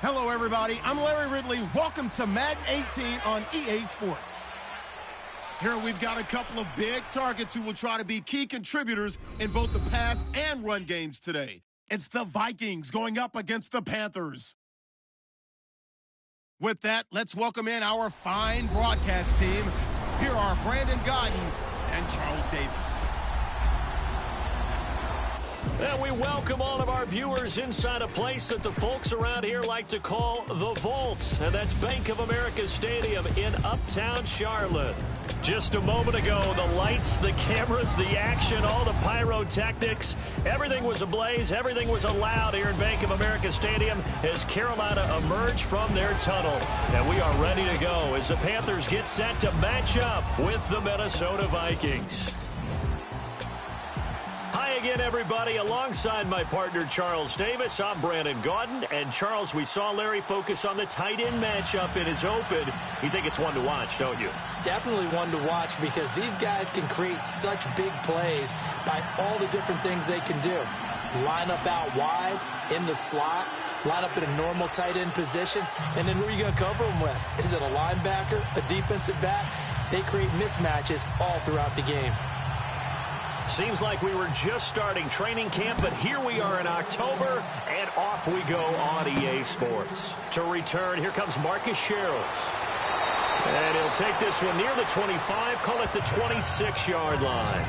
Hello, everybody. I'm Larry Ridley. Welcome to Madden 18 on EA Sports. Here we've got a couple of big targets who will try to be key contributors in both the pass and run games today. It's the Vikings going up against the Panthers. With that, let's welcome in our fine broadcast team. Here are Brandon Godden and Charles Davis. And we welcome all of our viewers inside a place that the folks around here like to call the Vault. And that's Bank of America Stadium in Uptown Charlotte. Just a moment ago, the lights, the cameras, the action, all the pyrotechnics, everything was ablaze, everything was allowed here in Bank of America Stadium as Carolina emerged from their tunnel. And we are ready to go as the Panthers get set to match up with the Minnesota Vikings. Hi again, everybody. Alongside my partner, Charles Davis, I'm Brandon Godden. And, Charles, we saw Larry focus on the tight end matchup in his open. You think it's one to watch, don't you? Definitely one to watch because these guys can create such big plays by all the different things they can do. Line up out wide, in the slot, line up in a normal tight end position, and then who are you going to cover them with? Is it a linebacker, a defensive back? They create mismatches all throughout the game. Seems like we were just starting training camp, but here we are in October, and off we go on EA Sports. To return, here comes Marcus Sherrills. And he'll take this one near the 25, call it the 26-yard line.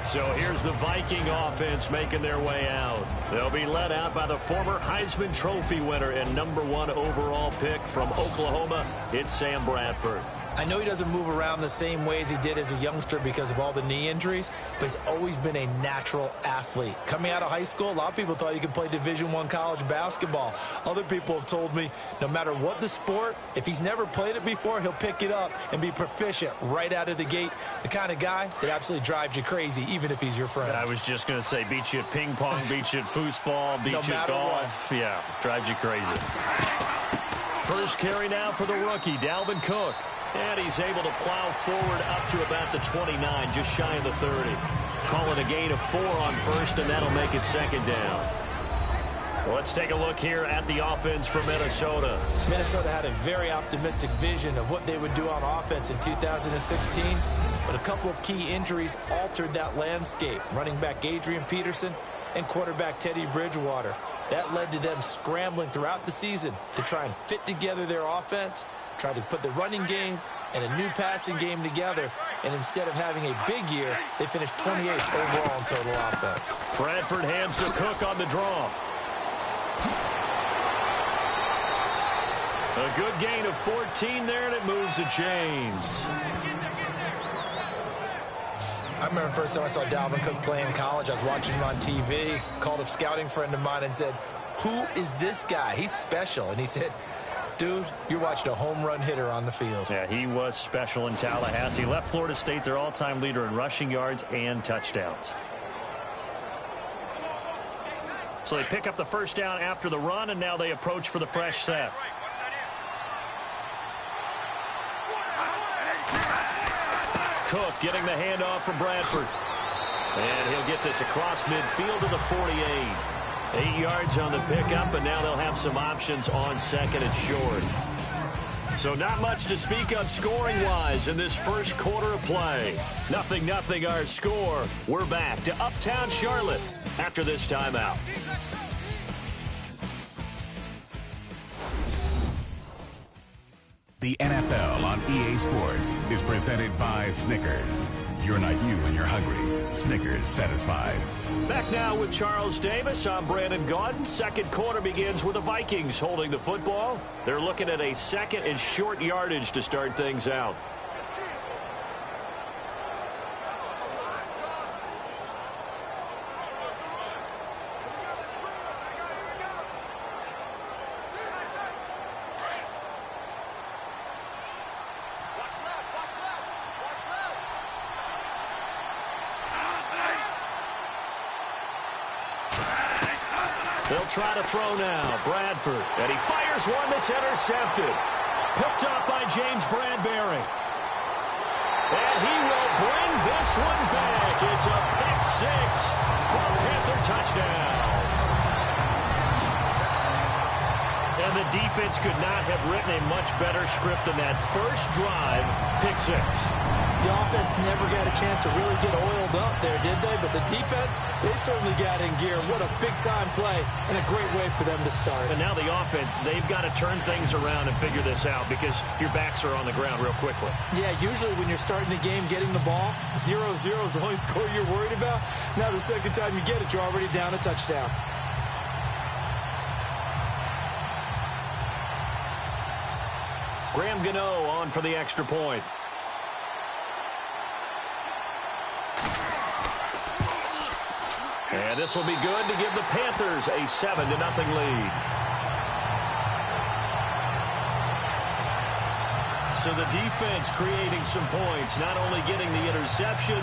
So here's the Viking offense making their way out. They'll be led out by the former Heisman Trophy winner and #1 overall pick from Oklahoma. It's Sam Bradford. I know he doesn't move around the same way as he did as a youngster because of all the knee injuries, but he's always been a natural athlete. Coming out of high school, a lot of people thought he could play Division I college basketball. Other people have told me no matter what the sport, if he's never played it before, he'll pick it up and be proficient right out of the gate. The kind of guy that absolutely drives you crazy, even if he's your friend. I was just going to say, beat you at ping pong, beat you at foosball, beat you at golf. What. Yeah, drives you crazy. First carry now for the rookie, Dalvin Cook. And he's able to plow forward up to about the 29, just shy of the 30. Call it a gain of 4 on first, and that'll make it second down. Well, let's take a look here at the offense for Minnesota. Minnesota had a very optimistic vision of what they would do on offense in 2016, but a couple of key injuries altered that landscape. Running back Adrian Peterson and quarterback Teddy Bridgewater. That led to them scrambling throughout the season to try and fit together their offense, try to put the running game and a new passing game together, and instead of having a big year, they finished 28th overall in total offense. Bradford hands to Cook on the draw. A good gain of 14 there, and it moves the chains. I remember the first time I saw Dalvin Cook play in college. I was watching him on TV, called a scouting friend of mine and said, "Who is this guy? He's special." And he said, "Dude, you're watching a home run hitter on the field." Yeah, he was special in Tallahassee. Left Florida State their all-time leader in rushing yards and touchdowns. So they pick up the first down after the run, and now they approach for the fresh set. Cook getting the handoff from Bradford. And he'll get this across midfield to the 48. 8 yards on the pickup, and now they'll have some options on second and short. So not much to speak of scoring-wise in this first quarter of play. 0-0 our score. We're back to Uptown Charlotte after this timeout. The NFL on EA Sports is presented by Snickers. You're not you when you're hungry. Snickers satisfies. Back now with Charles Davis. I'm Brandon Godden. Second quarter begins with the Vikings holding the football. They're looking at a second and short yardage to start things out. They'll try to throw now. Bradford. And he fires one that's intercepted. Picked up by James Bradbury. And he will bring this one back. It's a pick six for a Panther touchdown. And the defense could not have written a much better script than that first drive, pick six. The offense never got a chance to really get oiled up there, did they? But the defense, they certainly got in gear. What a big-time play and a great way for them to start. And now the offense, they've got to turn things around and figure this out because your backs are on the ground real quickly. Yeah, usually when you're starting the game, getting the ball, 0-0 is the only score you're worried about. Now the second time you get it, you're already down a touchdown. Graham Gano on for the extra point. And this will be good to give the Panthers a 7-0 lead. So the defense creating some points, not only getting the interception,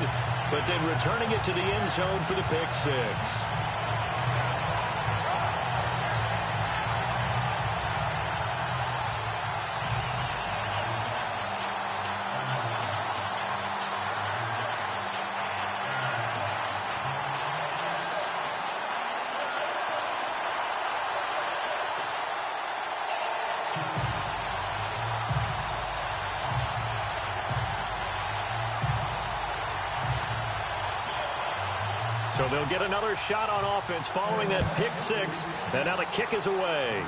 but then returning it to the end zone for the pick six. So they'll get another shot on offense following that pick six. And now the kick is away.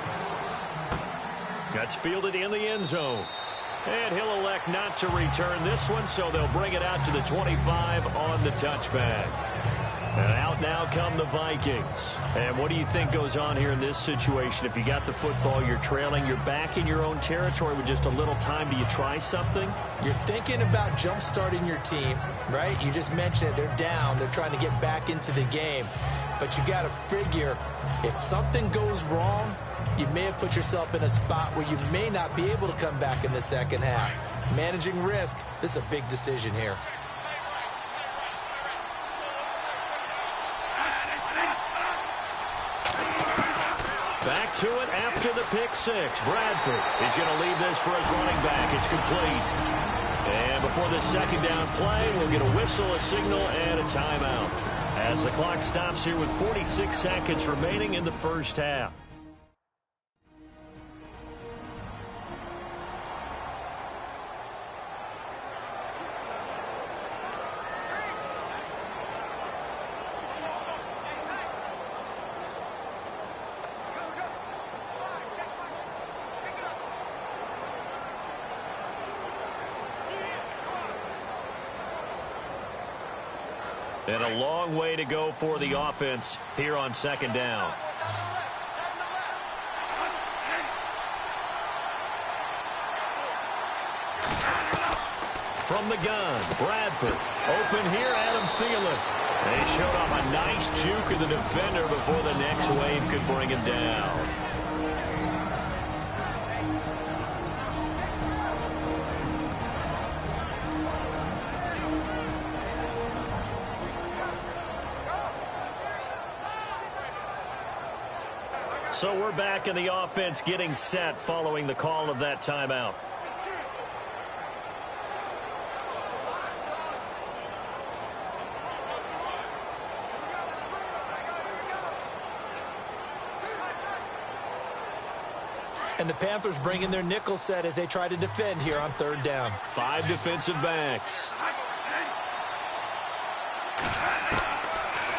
That's fielded in the end zone. And he'll elect not to return this one, so they'll bring it out to the 25 on the touchback. And out now come the Vikings. And what do you think goes on here in this situation? If you got the football, you're trailing, you're back in your own territory with just a little time. Do you try something? You're thinking about jump-starting your team, right? You just mentioned it. They're down. They're trying to get back into the game. But you got to figure, if something goes wrong, you may have put yourself in a spot where you may not be able to come back in the second half. Managing risk, this is a big decision here. Back to it after the pick six. Bradford is going to leave this for his running back. It's complete. And before the second down play, we'll get a whistle, a signal, and a timeout as the clock stops here with 46 seconds remaining in the first half. And a long way to go for the offense here on second down. From the gun, Bradford. Open here, Adam Thielen. They showed off a nice juke of the defender before the next wave could bring him down. So we're back in the offense getting set following the call of that timeout. And the Panthers bring in their nickel set as they try to defend here on third down. 5 defensive backs.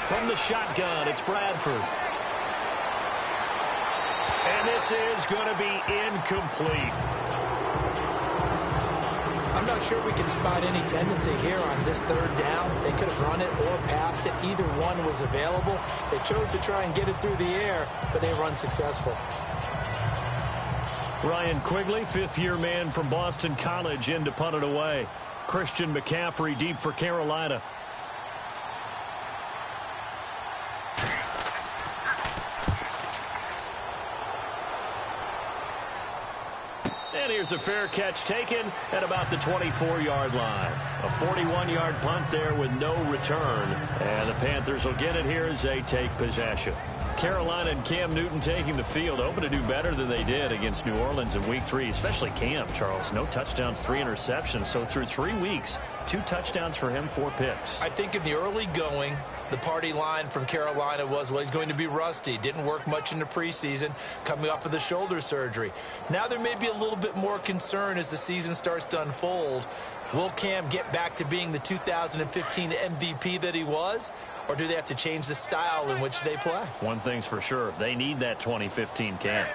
From the shotgun, it's Bradford. And this is going to be incomplete. I'm not sure we can spot any tendency here on this third down. They could have run it or passed it. Either one was available. They chose to try and get it through the air, but they were unsuccessful. Ryan Quigley, fifth-year man from Boston College, in to punt it away. Christian McCaffrey deep for Carolina. And here's a fair catch taken at about the 24-yard line. A 41-yard punt there with no return. And the Panthers will get it here as they take possession. Carolina and Cam Newton taking the field, hoping to do better than they did against New Orleans in Week 3, especially Cam, Charles. No touchdowns, 3 interceptions. So through 3 weeks, 2 touchdowns for him, 4 picks. I think in the early going, The party line from Carolina was, well, he's going to be rusty. Didn't work much in the preseason, coming off of the shoulder surgery. Now there may be a little bit more concern as the season starts to unfold. Will Cam get back to being the 2015 MVP that he was? Or do they have to change the style in which they play? One thing's for sure, they need that 2015 Cam.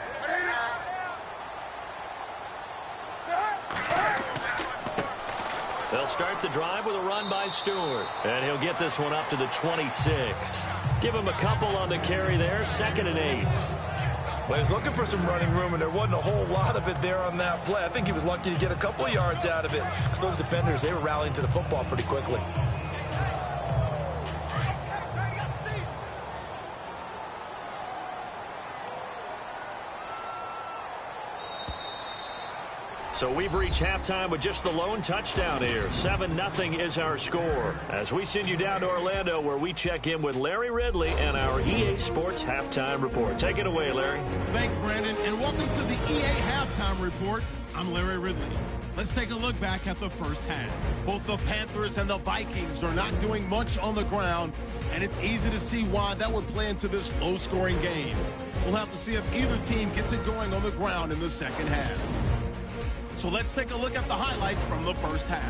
They'll start the drive with a run by Stewart. And he'll get this one up to the 26. Give him a couple on the carry there, 2nd and 8. Well, he was looking for some running room, and there wasn't a whole lot of it there on that play. I think he was lucky to get a couple of yards out of it, because those defenders, they were rallying to the football pretty quickly. So we've reached halftime with just the lone touchdown here. 7-0 is our score. As we send you down to Orlando, where we check in with Larry Ridley and our EA Sports Halftime Report. Take it away, Larry. Thanks, Brandon, and welcome to the EA Halftime Report. I'm Larry Ridley. Let's take a look back at the first half. Both the Panthers and the Vikings are not doing much on the ground, and it's easy to see why that would play into this low-scoring game. We'll have to see if either team gets it going on the ground in the second half. So let's take a look at the highlights from the first half.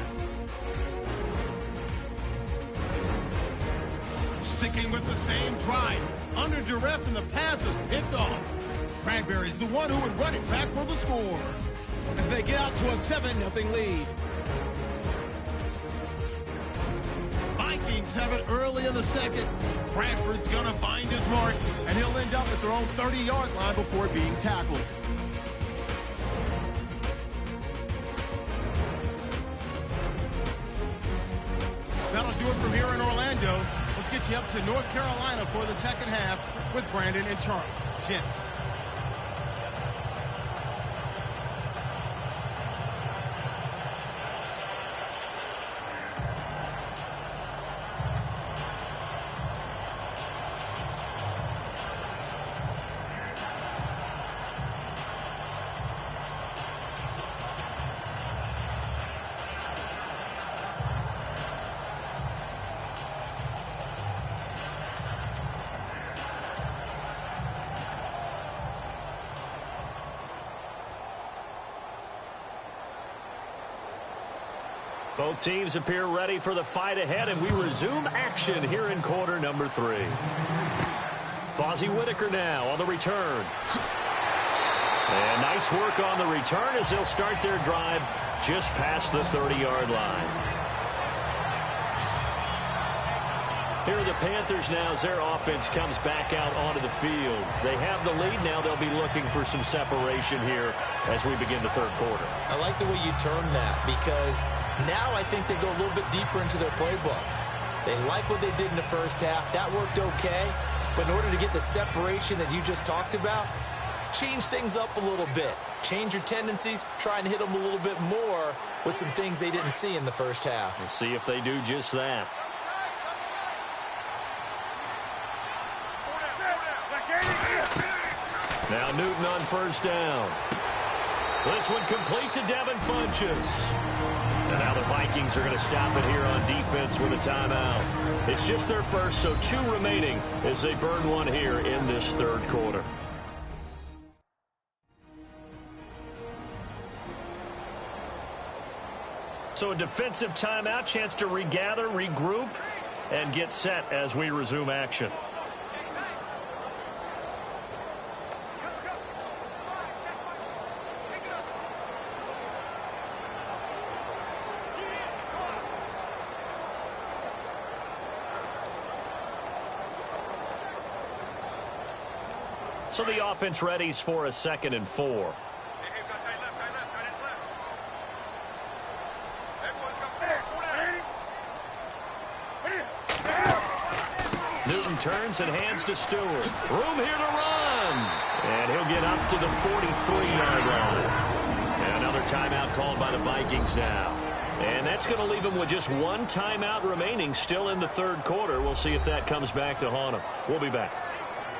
Sticking with the same drive. Under duress, and the pass is picked off. Bradbury's the one who would run it back for the score as they get out to a 7-0 lead. Vikings have it early in the second. Bradford's going to find his mark, and he'll end up at their own 30-yard line before being tackled. That'll do it from here in Orlando. Let's get you up to North Carolina for the second half with Brandon and Charles. Gents. Both teams appear ready for the fight ahead, and we resume action here in quarter number 3. Fozzie Whitaker now on the return. And nice work on the return as they'll start their drive just past the 30-yard line. Here are the Panthers now as their offense comes back out onto the field. They have the lead now. They'll be looking for some separation here as we begin the third quarter. I like the way you term that, because now I think they go a little bit deeper into their playbook. They like what they did in the first half. That worked okay. But in order to get the separation that you just talked about, change things up a little bit. Change your tendencies. Try and hit them a little bit more with some things they didn't see in the first half. We'll see if they do just that. Now Newton on first down. This one complete to Devin Funchess. And now the Vikings are going to stop it here on defense with a timeout. It's just their first, so 2 remaining as they burn one here in this third quarter. So a defensive timeout, chance to regather, regroup, and get set as we resume action. So the offense readies for a 2nd and 4. Newton turns and hands to Stewart. Room here to run. And he'll get up to the 43-yard line. And another timeout called by the Vikings now. And that's going to leave him with just 1 timeout remaining still in the third quarter. We'll see if that comes back to haunt him. We'll be back.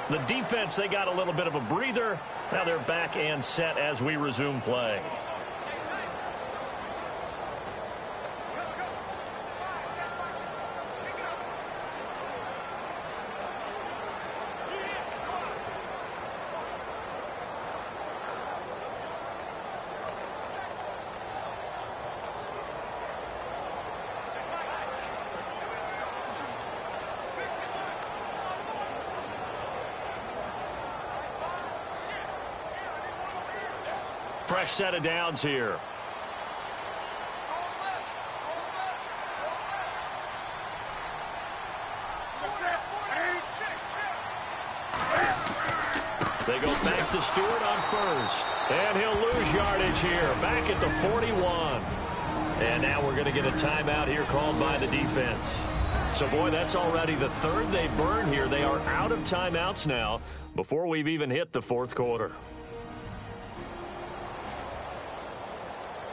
The defense, they got a little bit of a breather. Now they're back and set as we resume play. Fresh set of downs here. They go back to Stewart on first. And he'll lose yardage here. Back at the 41. And now we're going to get a timeout here called by the defense. So, boy, that's already the third they burned here. They are out of timeouts now before we've even hit the fourth quarter.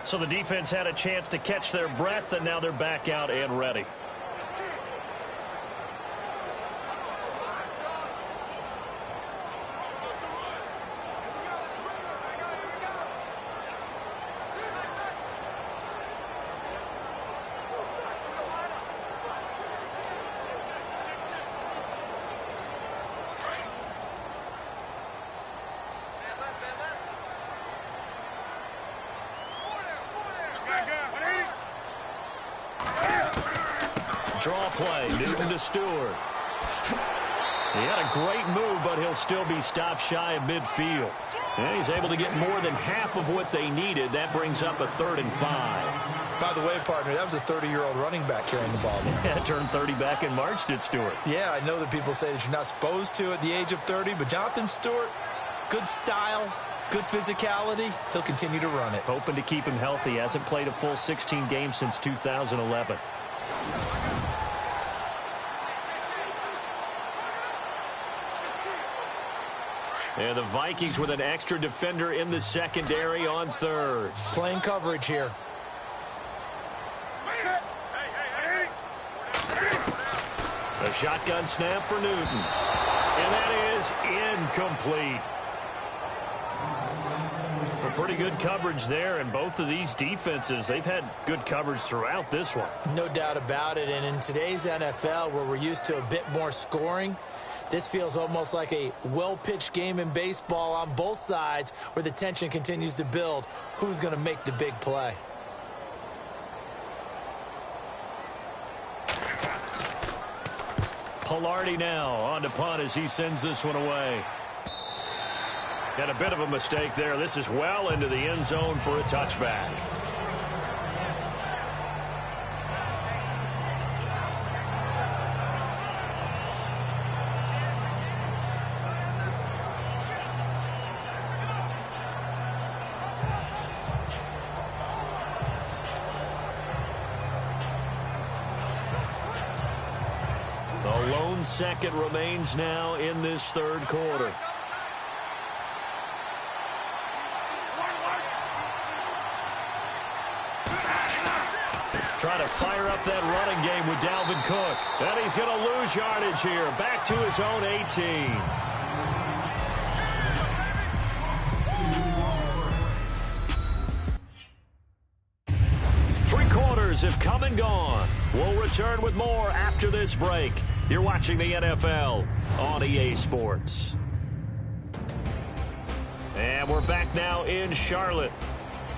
So the defense had a chance to catch their breath, and now they're back out and ready. Draw play, Newton to Stewart. He had a great move, but he'll still be stopped shy of midfield. And he's able to get more than half of what they needed. That brings up a 3rd and 5. By the way, partner, that was a 30-year-old running back carrying the ball there. Yeah, turned 30 back in March, did Stewart. Yeah, I know that people say that you're not supposed to at the age of 30, but Jonathan Stewart, good style, good physicality. He'll continue to run it. Hoping to keep him healthy. Hasn't played a full 16 games since 2011. And the Vikings with an extra defender in the secondary on 3rd. Playing coverage here. A shotgun snap for Newton. And that is incomplete. A pretty good coverage there, and both of these defenses, they've had good coverage throughout this one. No doubt about it, and in today's NFL, where we're used to a bit more scoring, this feels almost like a well-pitched game in baseball on both sides where the tension continues to build. Who's going to make the big play? Pilardi now on to punt as he sends this one away. And a bit of a mistake there. This is well into the end zone for a touchback. The lone second remains now in this 3rd quarter. Trying to fire up that running game with Dalvin Cook. And he's going to lose yardage here. Back to his own 18. Three quarters have come and gone. We'll return with more after this break. You're watching the NFL on EA Sports. And we're back now in Charlotte.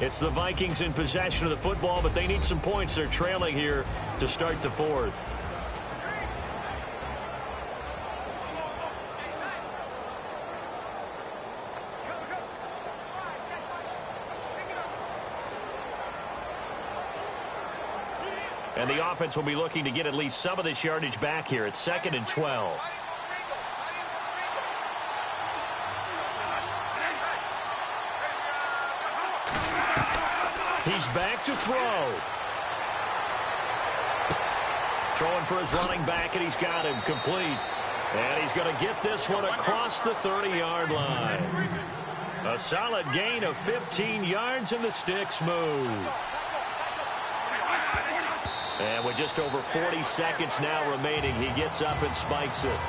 It's the Vikings in possession of the football, but they need some points. They're trailing here to start the 4th. And the offense will be looking to get at least some of this yardage back here. It's 2nd and 12. He's back to throw. Throwing for his running back, and he's got him complete. And he's going to get this one across the 30-yard line. A solid gain of 15 yards, and the sticks move. And with just over 40 seconds now remaining, he gets up and spikes it.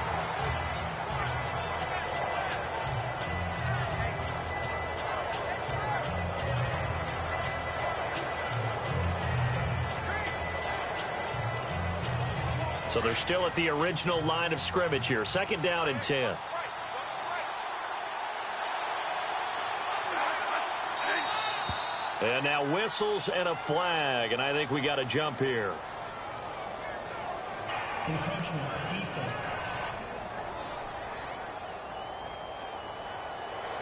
So they're still at the original line of scrimmage here. 2nd down and 10. And now whistles and a flag, and I think we got a jump here. Encroachment, defense.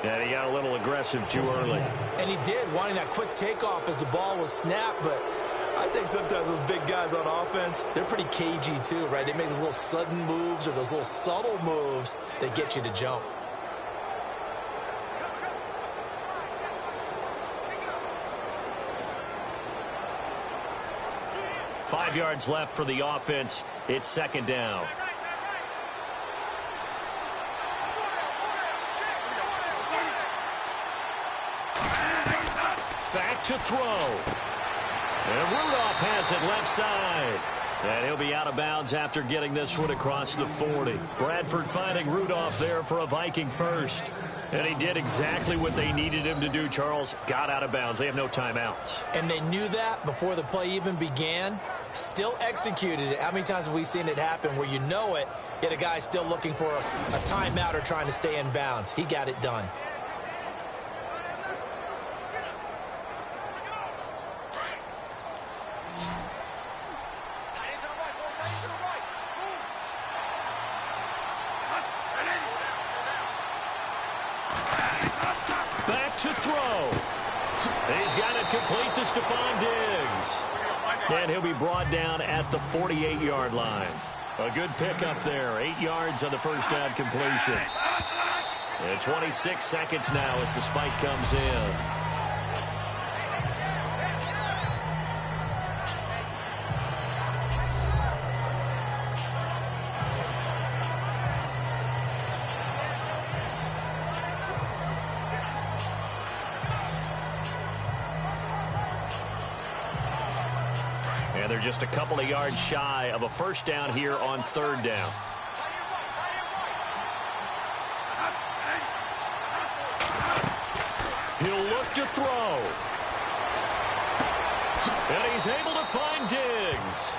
And he got a little aggressive too early. And he did, wanting that quick takeoff as the ball was snapped, but I think sometimes those big guys on offense, they're pretty cagey too, right? They make those little sudden moves or those little subtle moves that get you to jump. Five yards left for the offense. It's second down. Back to throw. And Rudolph has it left side. And he'll be out of bounds after getting this one across the 40. Bradford finding Rudolph there for a Viking first. And he did exactly what they needed him to do, Charles. Got out of bounds. They have no timeouts. And they knew that before the play even began. Still executed it. How many times have we seen it happen where you know it, yet a guy still looking for a timeout or trying to stay in bounds? He got it done. Back to throw. He's got it complete to Stephon Diggs. And he'll be brought down at the 48-yard line. A good pickup there. 8 yards on the first down completion. And 26 seconds now as the spike comes in. And they're just a couple of yards shy of a first down here on third down. He'll look to throw. And he's able to find Diggs.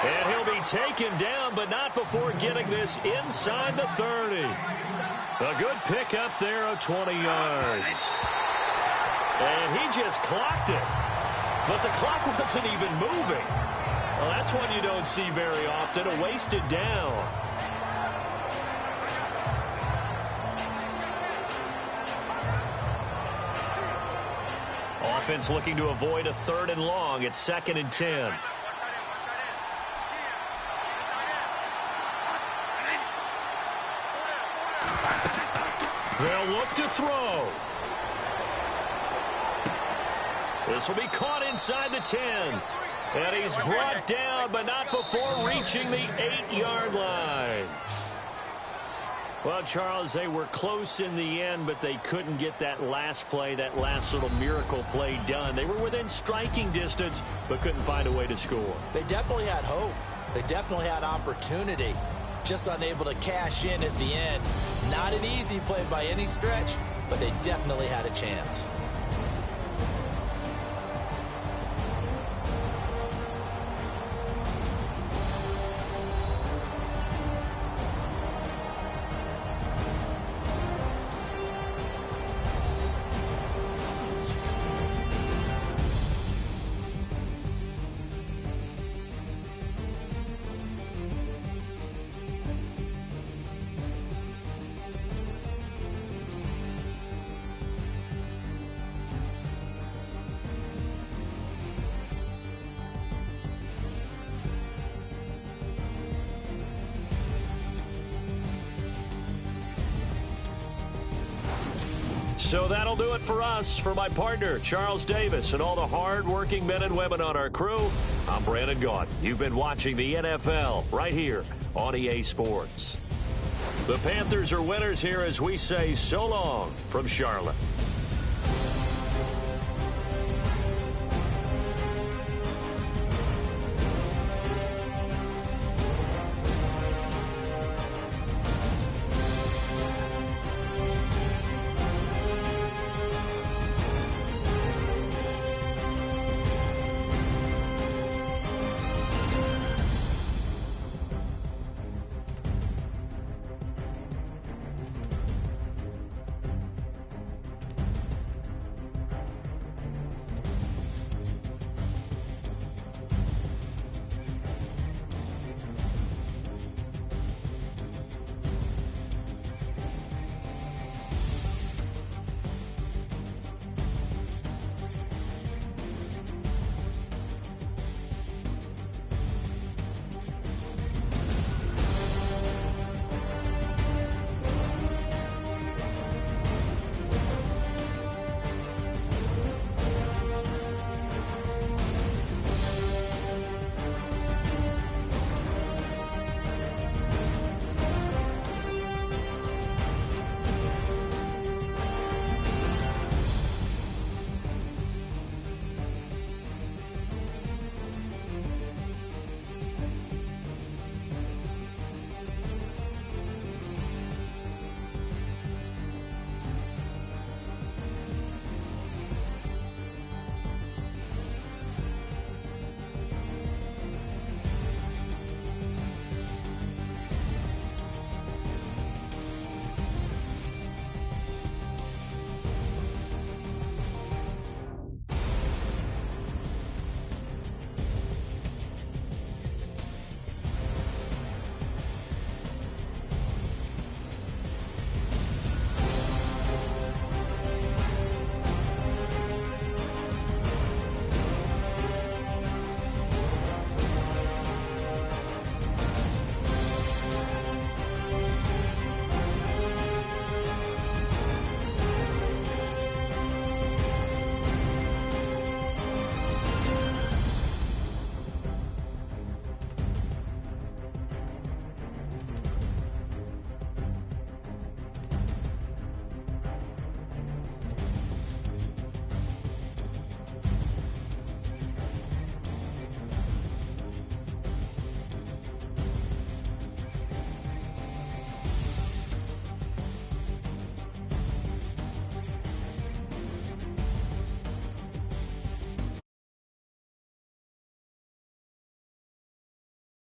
And he'll be taken down, but not before getting this inside the 30. A good pickup there of 20 yards. And he just clocked it. But the clock wasn't even moving. Well, that's one you don't see very often, a wasted down. Offense looking to avoid a 3rd and long. It's 2nd and 10. They'll look to throw. This will be caught inside the 10. And he's brought down, but not before reaching the 8-yard line. Well, Charles, they were close in the end, but they couldn't get that last play, that last little miracle play done. They were within striking distance, but couldn't find a way to score. They definitely had hope. They definitely had opportunity. Just unable to cash in at the end. Not an easy play by any stretch, but they definitely had a chance. So that'll do it for us. For my partner, Charles Davis, and all the hard-working men and women on our crew, I'm Brandon Gaudin. You've been watching the NFL right here on EA Sports. The Panthers are winners here as we say so long from Charlotte.